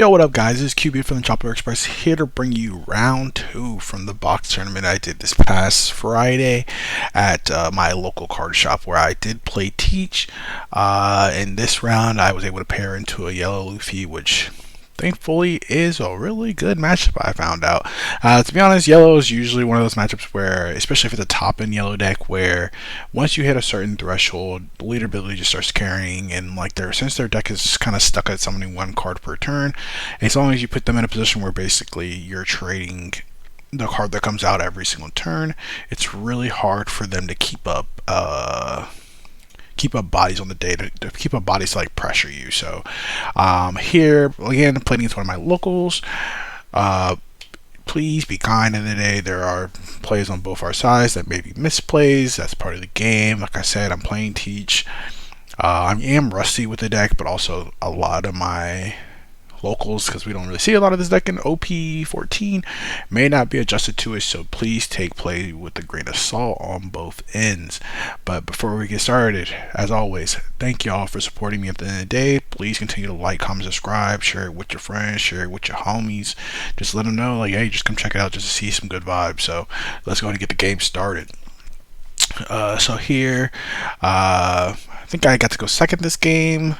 Yo, what up, guys? This is QB from the Chopper Express here to bring you round two from the box tournament I did this past Friday at my local card shop where I did play Teach. In this round, I was able to pair into a yellow Luffy, which thankfully is a really good matchup. I found out. To be honest, yellow is usually one of those matchups where, especially if it's a top end yellow deck, where once you hit a certain threshold, the leader ability just starts carrying, and like since their deck is kind of stuck at summoning one card per turn, as long as you put them in a position where basically you're trading the card that comes out every single turn, it's really hard for them to keep up bodies on the day to keep up bodies to like pressure you. So here again, playing against one of my locals. Please be kind in the day. There are plays on both our sides that may be misplays. That's part of the game. Like I said, I'm playing Teach. I am rusty with the deck, but also a lot of my locals, because we don't really see a lot of this deck in OP14, may not be adjusted to it, so please take play with a grain of salt on both ends. But before we get started, as always, thank y'all for supporting me at the end of the day. Please continue to like, comment, subscribe, share it with your friends, share it with your homies. Just let them know, like, hey, just come check it out just to see some good vibes. So let's go ahead and get the game started. So here, I think I got to go second this game.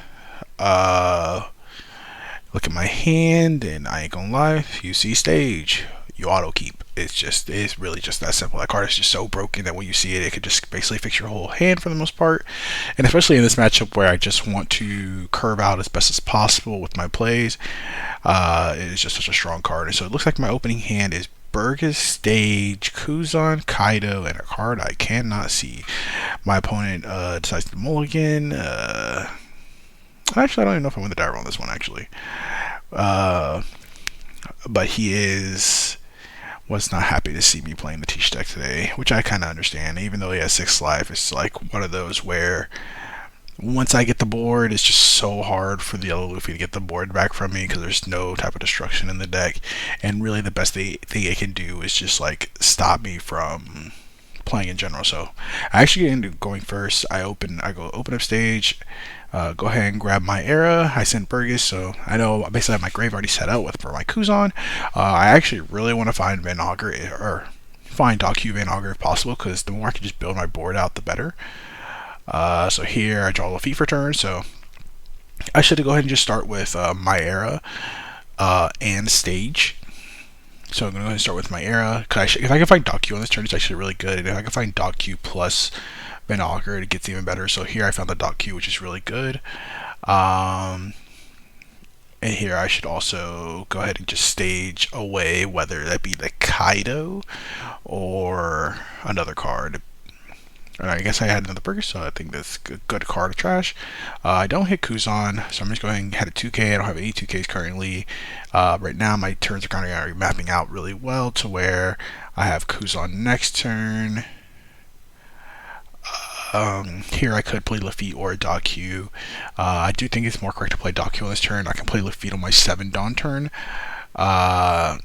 Look at my hand, and I ain't gonna lie, if you see stage, you auto keep. It's really just that simple. That card is just so broken that when you see it, it could just basically fix your whole hand for the most part. And especially in this matchup where I just want to curve out as best as possible with my plays, it is just such a strong card. And so it looks like my opening hand is Burgess, Stage, Kuzan, Kaido, and a card I cannot see. My opponent decides to mulligan. Actually, I don't even know if I win the die roll on this one, actually. But he was not happy to see me playing the Teach deck today, which I kind of understand. Even though he has 6 life, it's like one of those where once I get the board, it's just so hard for the yellow Luffy to get the board back from me because there's no type of destruction in the deck. And really the best thing it can do is just like stop me from playing in general. So I actually get into going first. I go open up stage, go ahead and grab my era. I sent Burgess, so I know basically I have my grave already set out for my Kuzan. I actually really want to find Van Augur, or find Docu Van Augur if possible, because the more I can just build my board out, the better. So here I draw Luffy for turn, so I should go ahead and just start with my era and stage. So I'm going to go ahead and start with my era. If I can find Docu on this turn, it's actually really good. And if I can find Docu plus Van Augur, it gets even better. So here I found the Docu, which is really good. And here I should also go ahead and just stage away, whether that be the Kaido or another card. I guess I had another Burger, so I think that's a good card to trash. I don't hit Kuzan, so I'm just going to head a 2K. I don't have any 2Ks currently. Right now, my turns are kind of already mapping out really well to where I have Kuzan next turn. Here I could play Luffy or Docu. I do think it's more correct to play Docu on this turn. I can play Luffy on my 7 Dawn turn. And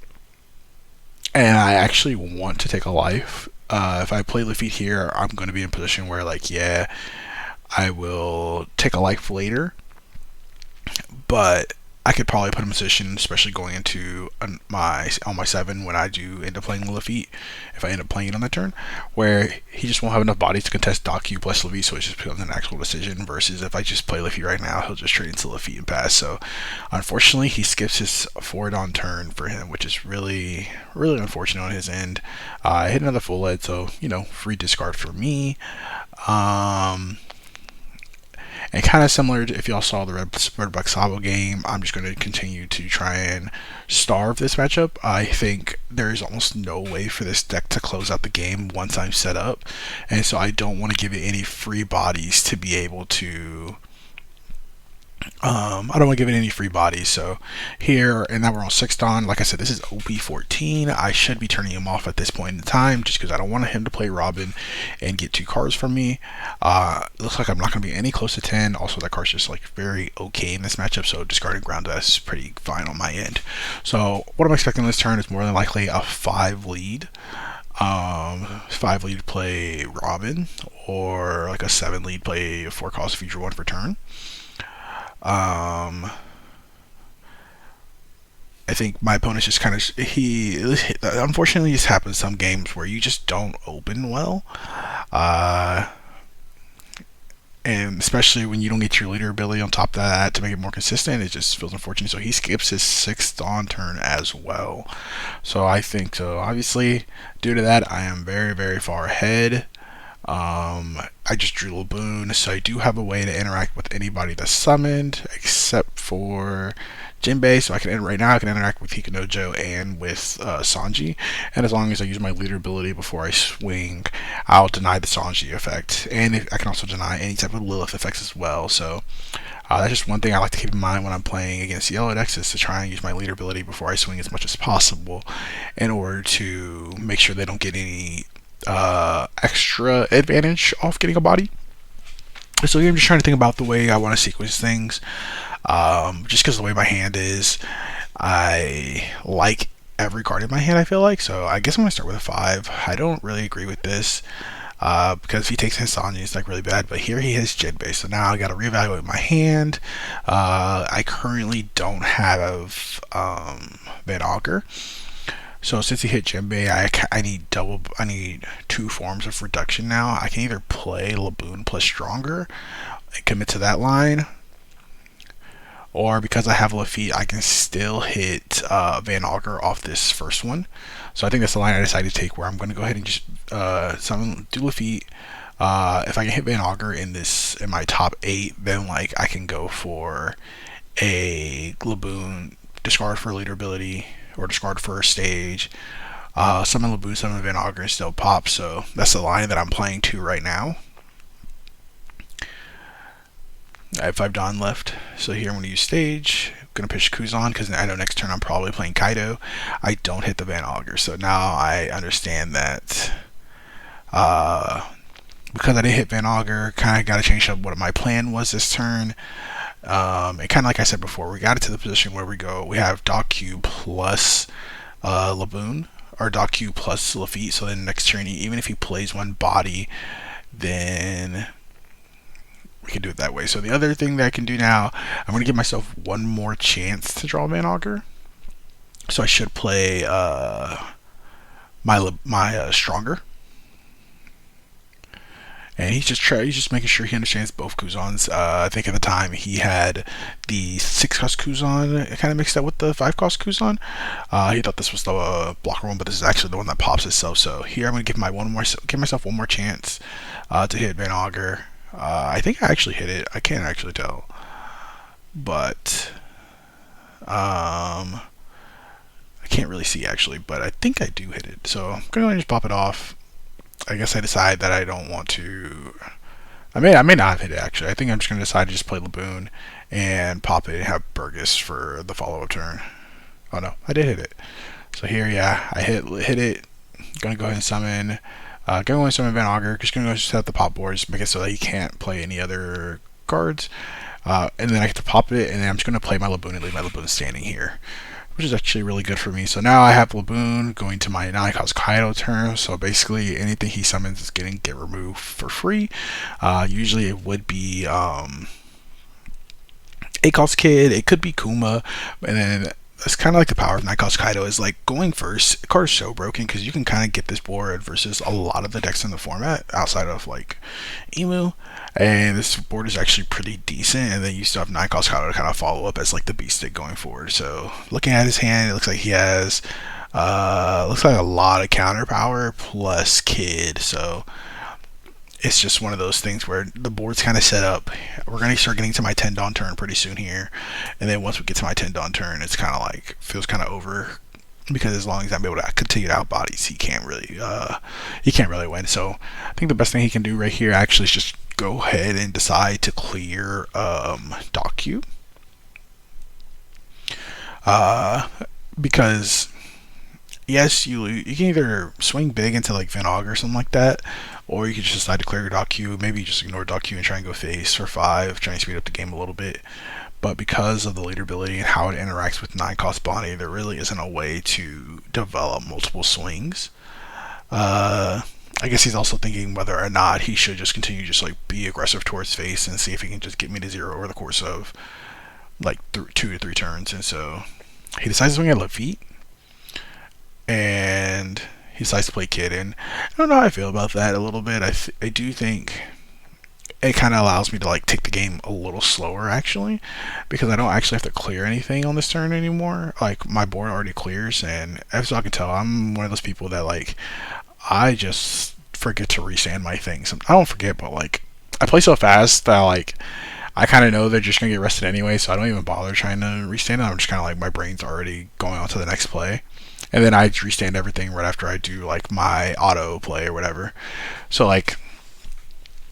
I actually want to take a life. If I play Luffy here, I'm going to be in a position where, like, yeah, I will take a life later, but I could probably put him in a position, especially going into my 7 when I do end up playing Luffy, if I end up playing it on that turn, where he just won't have enough bodies to contest Docu plus Luffy, so it just becomes an actual decision, versus if I just play Luffy right now, he'll just trade into Luffy and pass. So unfortunately, he skips his 4 Dawn turn for him, which is really, really unfortunate on his end. I hit another full lead, so, free discard for me. And kind of similar to if y'all saw the Red Black Sabo game, I'm just going to continue to try and starve this matchup. I think there is almost no way for this deck to close out the game once I'm set up, and so I don't want to give it any free bodies to be able to I don't want to give it any free bodies. So here, and now we're on 6 Dawn. Like I said, this is OP14. I should be turning him off at this point in time just because I don't want him to play Robin and get 2 cards from me. Looks like I'm not going to be any close to 10. Also, that card's just like very okay in this matchup, so discarding Ground Dust is pretty fine on my end. So what I'm expecting this turn is more than likely a 5 lead. 5 lead play Robin, or like a 7 lead play 4 cost feature 1 for turn. I think my opponent's just kind of he unfortunately just happens some games where you just don't open well. Uh, and especially when you don't get your leader ability on top of that to make it more consistent, it just feels unfortunate. So he skips his sixth dawn turn as well. So I think so. Obviously, due to that, I am very very far ahead. I just drew Laboon, so I do have a way to interact with anybody that's summoned, except for Jinbei. So I can right now I can interact with Hikanojo and with Sanji, and as long as I use my leader ability before I swing, I'll deny the Sanji effect, and I can also deny any type of Lilith effects as well. So that's just one thing I like to keep in mind when I'm playing against Yellow decks, is to try and use my leader ability before I swing as much as possible, in order to make sure they don't get any extra advantage off getting a body. So here I'm just trying to think about the way I want to sequence things. Just because the way my hand is, I like every card in my hand, I feel like. So I guess I'm going to start with a 5. I don't really agree with this. Because if he takes his Sanji, it's like really bad. But here he has Jinbei, so now I got to reevaluate my hand. I currently don't have Van Augur. So since he hit Jinbei, I need 2 forms of reduction now. I can either play Laboon plus Stronger and commit to that line, or because I have Luffy, I can still hit Van Augur off this first one. So I think that's the line I decided to take, where I'm going to go ahead and just do Luffy. If I can hit Van Augur in my top 8, then like I can go for a Laboon, discard for leader ability, or discard for a stage, summon Laboon, summon Van Augur, and still pop. So that's the line that I'm playing to right now. I have 5 Dawn left. So here I'm going to use stage. I'm going to pitch Kuzan because I know next turn I'm probably playing Kaido. I don't hit the Van Augur. So now I understand that because I didn't hit Van Augur, kind of got to change up what my plan was this turn. And kind of like I said before, we got it to the position where we have Q plus Laboon, or Q plus Lafitte. So then next turn, even if he plays one body, then we can do it that way. So the other thing that I can do now, I'm going to give myself one more chance to draw Van Augur. So I should play my Stronger. And he's just making sure he understands both Kuzans. I think at the time he had the 6-cost Kuzan kind of mixed up with the 5-cost Kuzan. He thought this was the blocker one, but this is actually the one that pops itself. So here I'm going to give myself one more chance to hit Van Augur. I think I actually hit it. I can't actually tell, but I can't really see actually. But I think I do hit it. So I'm going to just pop it off. I guess I decide that I don't want to. I may not have hit it actually. I think I'm just going to decide to just play Laboon and pop it and have Burgess for the follow-up turn. Oh no, I did hit it. So here, yeah, I hit it. Gonna go ahead and summon. Van Augur. Just gonna go set up the pop board, just make it so that he can't play any other cards. And then I get to pop it, and then I'm just gonna play my Laboon and leave my Laboon standing here, which is actually really good for me. So now I have Laboon going to my 9-cost Kaido turn. So basically anything he summons is getting get removed for free. Usually it would be 8-cost Kid. It could be Kuma, and then it's kind of like the power of 9-cost Kaido is like going first. The card is so broken because you can kind of get this board versus a lot of the decks in the format outside of like Emu, and this board is actually pretty decent. And then you still have 9-cost Kaido to kind of follow up as like the beast stick going forward. So looking at his hand, it looks like he has looks like a lot of counter power plus Kid. So it's just one of those things where the board's kind of set up. We're going to start getting to my 10 Dawn turn pretty soon here. And then once we get to my 10 Dawn turn, it's kind of like, feels kind of over. Because as long as I'm able to continue to out bodies, he can't really win. So I think the best thing he can do right here actually is just go ahead and decide to clear Q. Because yes, you can either swing big into like Van Augur or something like that, or you can just decide to clear your Q. Maybe you just ignore Q and try and go face for 5, trying to speed up the game a little bit. But because of the leader ability and how it interacts with 9-cost Bonnie, there really isn't a way to develop multiple swings. I guess he's also thinking whether or not he should just continue just like be aggressive towards face and see if he can just get me to 0 over the course of like 2 to 3 turns. And so he decides to swing at Luffy, and he decides to play Kid. And I don't know how I feel about that a little bit. I do think it kind of allows me to like take the game a little slower actually, because I don't actually have to clear anything on this turn anymore. Like my board already clears, and as I can tell, I'm one of those people that like I just forget to resand my things. I don't forget, but like I play so fast that like I kind of know they're just gonna get rested anyway, so I don't even bother trying to restand it. I'm just kind of like my brain's already going on to the next play, and then I restand everything right after I do like my auto play or whatever. So like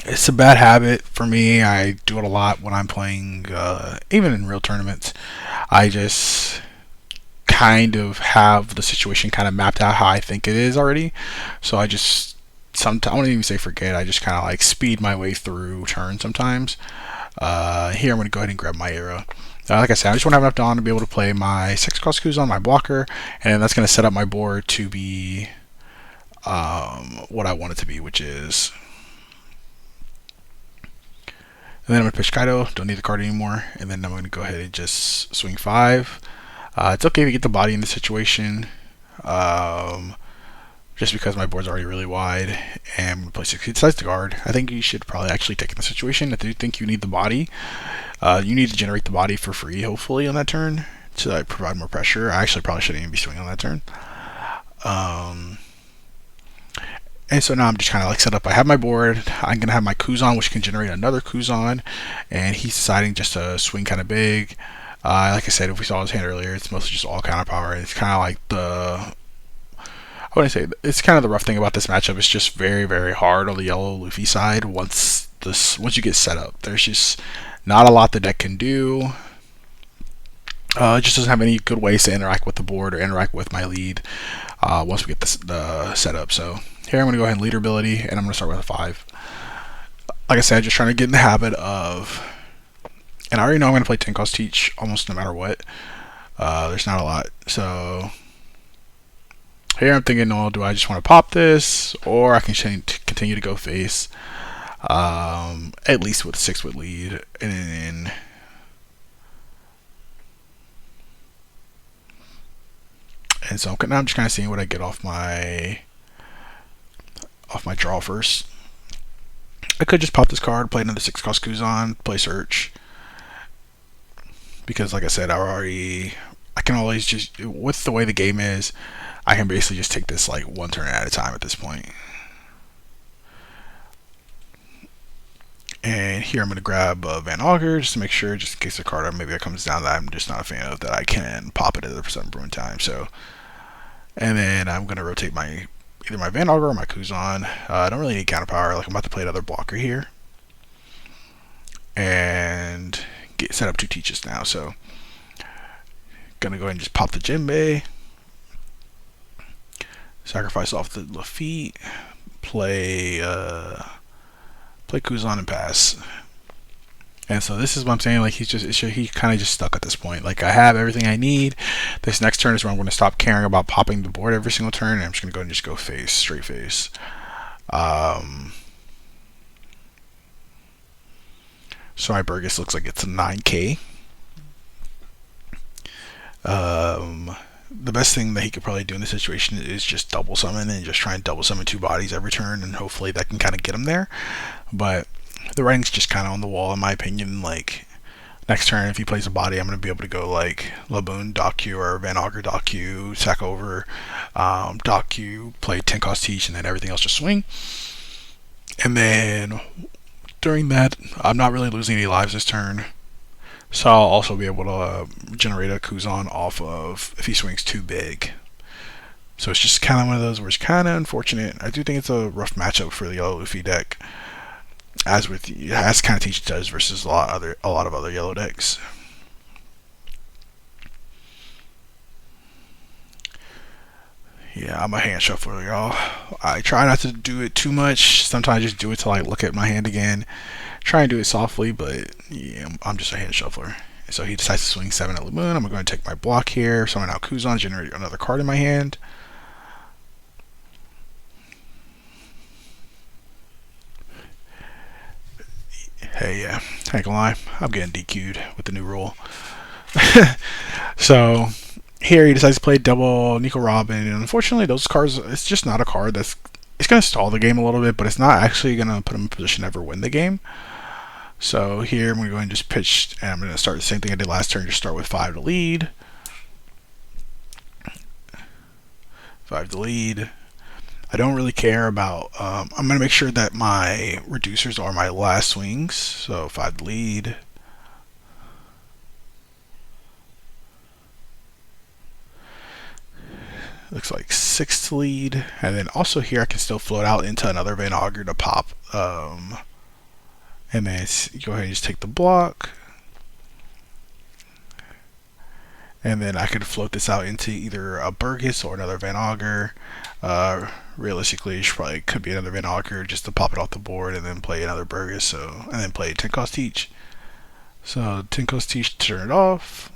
it's a bad habit for me. I do it a lot when I'm playing, even in real tournaments. I just kind of have the situation kind of mapped out how I think it is already. So I just sometimes I won't even say forget. I just kind of like speed my way through turns sometimes. Here I'm going to go ahead and grab my arrow. Like I said, I just want to have enough Dawn to be able to play my 6-cost Kuzan, my blocker, and that's going to set up my board to be what I want it to be, which is. And then I'm going to pitch Kaido, don't need the card anymore, and then I'm going to go ahead and just swing 5. It's okay to get the body in the situation, just because my board's already really wide, and I'm going to play 6. He decides to guard. I think you should probably actually take in the situation. If you think you need the body, you need to generate the body for free, hopefully, on that turn, to like, provide more pressure. I actually probably shouldn't even be swinging on that turn. And so now I'm just kind of like set up. I have my board. I'm going to have my Kuzan, which can generate another Kuzan. And he's deciding just to swing kind of big. Like I said, if we saw his hand earlier, it's mostly just all counter power. It's kind of like I wouldn't say, it's kind of the rough thing about this matchup. It's just very, very hard on the yellow Luffy side once you get set up. There's just not a lot the deck can do. It just doesn't have any good ways to interact with the board or interact with my lead once we get the setup. So here I'm going to go ahead and leader ability, and I'm going to start with a 5. Like I said, just trying to get in the habit of, and I already know I'm going to play 10-cost Teach almost no matter what. There's not a lot. So here I'm thinking, oh, do I just want to pop this, or I can continue to go face, at least with 6 with lead, and then so now I'm just kind of seeing what I get off my draw first. I could just pop this card, play another 6-cost Kuzan, play search, because like I said, I can always just, with the way the game is, I can basically just take this like one turn at a time at this point. And here I'm going to grab Van Augur just to make sure, just in case the card maybe it comes down that I'm just not a fan of, that I can pop it at the % brewing time. So, and then I'm going to rotate either my Van Augur or my Kuzan. I don't really need counter power. Like I'm about to play another blocker here, and get set up 2 teaches now. So, gonna go ahead and just pop the Jinbei, sacrifice off the Luffy, play Kuzan and pass. And so this is what I'm saying, like he kind of just stuck at this point. Like I have everything I need. This next turn is where I'm going to stop caring about popping the board every single turn, and I'm just going to go and just go face, straight face. So my Burgess looks like it's a 9k. The best thing that he could probably do in this situation is just double summon and just try and double summon 2 bodies every turn, and hopefully that can kind of get him there. But the writing's just kind of on the wall, in my opinion. Like next turn, if he plays a body, I'm going to be able to go like Laboon, Dock Q, or Van Augur, Dock Q, sack over, Dock Q, play 10-cost Teach, and then everything else just swing. And then during that, I'm not really losing any lives this turn. So I'll also be able to generate a Kuzan off of if he swings too big. So it's just kind of one of those where it's kind of unfortunate. I do think it's a rough matchup for the yellow Luffy deck, as kind of Teach does versus a lot of other yellow decks. Yeah, I'm a hand shuffler, y'all. I try not to do it too much. Sometimes I just do it to like look at my hand again. Try and do it softly, but yeah, I'm just a hand shuffler. So he decides to swing 7 at Laboon. I'm going to take my block here. Summon out Kuzan, generate another card in my hand. Hey, yeah, I ain't gonna lie, I'm getting DQ'd with the new rule. So Here he decides to play double Nico Robin, and unfortunately those cards, it's just not a card that's, it's going to stall the game a little bit, but it's not actually going to put him in a position to ever win the game. So here I'm going to go ahead and just pitch, and I'm going to start the same thing I did last turn, just start with 5 to lead. 5 to lead. I don't really care about, I'm going to make sure that my reducers are my last swings, so 5 to lead. Looks like 6 to lead, and then also here I can still float out into another Van Augur to pop, and then go ahead and just take the block, and then I could float this out into either a Burgess or another Van Augur. Realistically, it probably could be another Van Augur just to pop it off the board, and then play another Burgess, and then play 10 cost Teach. So 10 cost Teach to turn it off.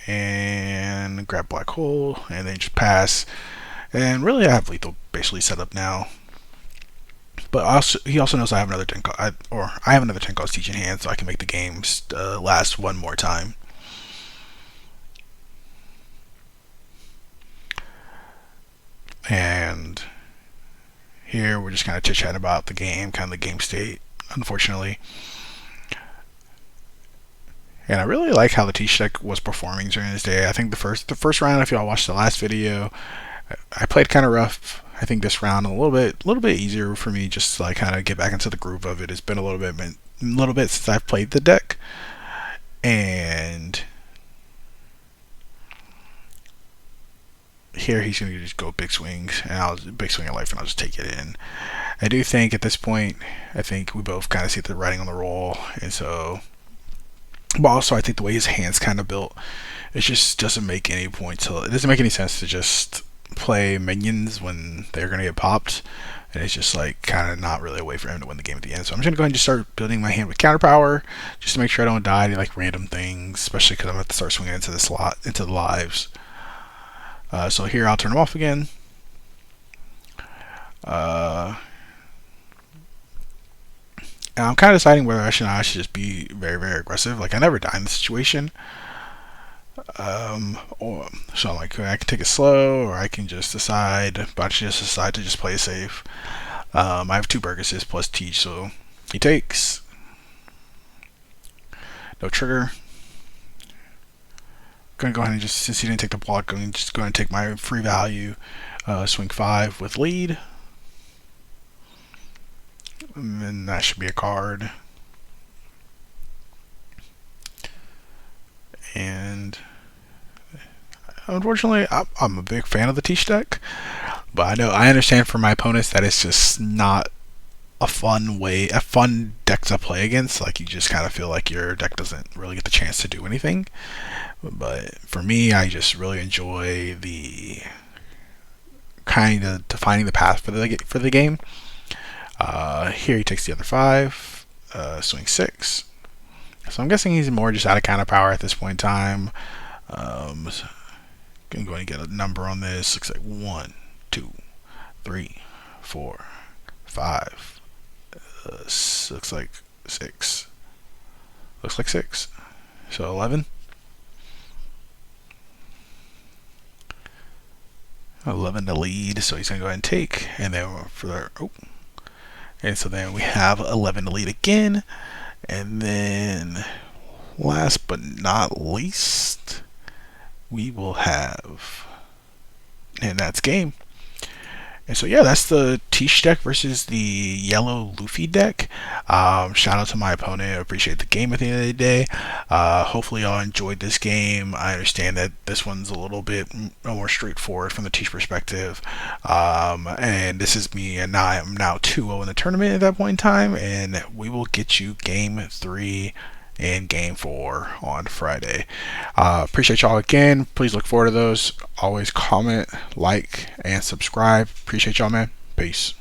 And grab Black Hole, and then just pass. And really, I have lethal basically set up now. But also, he also knows I have another 10 I have another 10 cost Teach in hand, so I can make the game last one more time. And here we're just kind of chit-chatting about the game, kind of the game state, unfortunately. And I really like how the Teach deck was performing during this day. I think the first round, if y'all watched the last video, I played kind of rough. I think this round a little bit easier for me, just to like kind of get back into the groove of it. It's been a little bit since I've played the deck, and here he's going to just go big swings, and I'll big swing of life, and I'll just take it in. I do think at this point, I think we both kind of see the writing on the wall, and so. But also, I think the way his hand's kind of built, it just doesn't make any point it doesn't make any sense to just play minions when they're going to get popped, and it's just like kind of not really a way for him to win the game at the end. So I'm just going to go ahead and just start building my hand with counter power, just to make sure I don't die to like random things, especially because I'm going to start swinging into the slot, into the lives. So here I'll turn them off again. And I'm kind of deciding whether I should just be very, very aggressive. Like, I never die in this situation. So I'm like, I can take it slow, or I can just decide, but I should just decide to just play it safe. I have 2 Burgesses plus Teach, so he takes. No trigger. Gonna go ahead and just, since he didn't take the block, I'm just going to take my free value, swing 5 with lead. And then that should be a card. And unfortunately, I'm a big fan of the Teach deck, but I understand from my opponents that it's just not a fun deck to play against. Like, you just kind of feel like your deck doesn't really get the chance to do anything. But for me, I just really enjoy the kind of defining the path for the game. Here he takes the other 5, swing 6. So I'm guessing he's more just out of counter power at this point in time. Gonna go and get a number on this. Looks like 1, 2, 3, 4, 5. Looks like 6. Looks like 6. So 11. 11 to lead. So he's gonna go ahead and take, and then for the and so then we have 11 to lead again. And then last but not least, we will have, and that's game. And so yeah, that's the Teach deck versus the yellow Luffy deck. Shout out to my opponent. I appreciate the game at the end of the day. Hopefully y'all enjoyed this game. I understand that this one's a little bit more straightforward from the Teach perspective. And this is me, and now I'm now 2-0 in the tournament at that point in time, and we will get you game 3 and game 4 on Friday. Appreciate y'all again. Please look forward to those. Always comment, like, and subscribe. Appreciate y'all, man. Peace.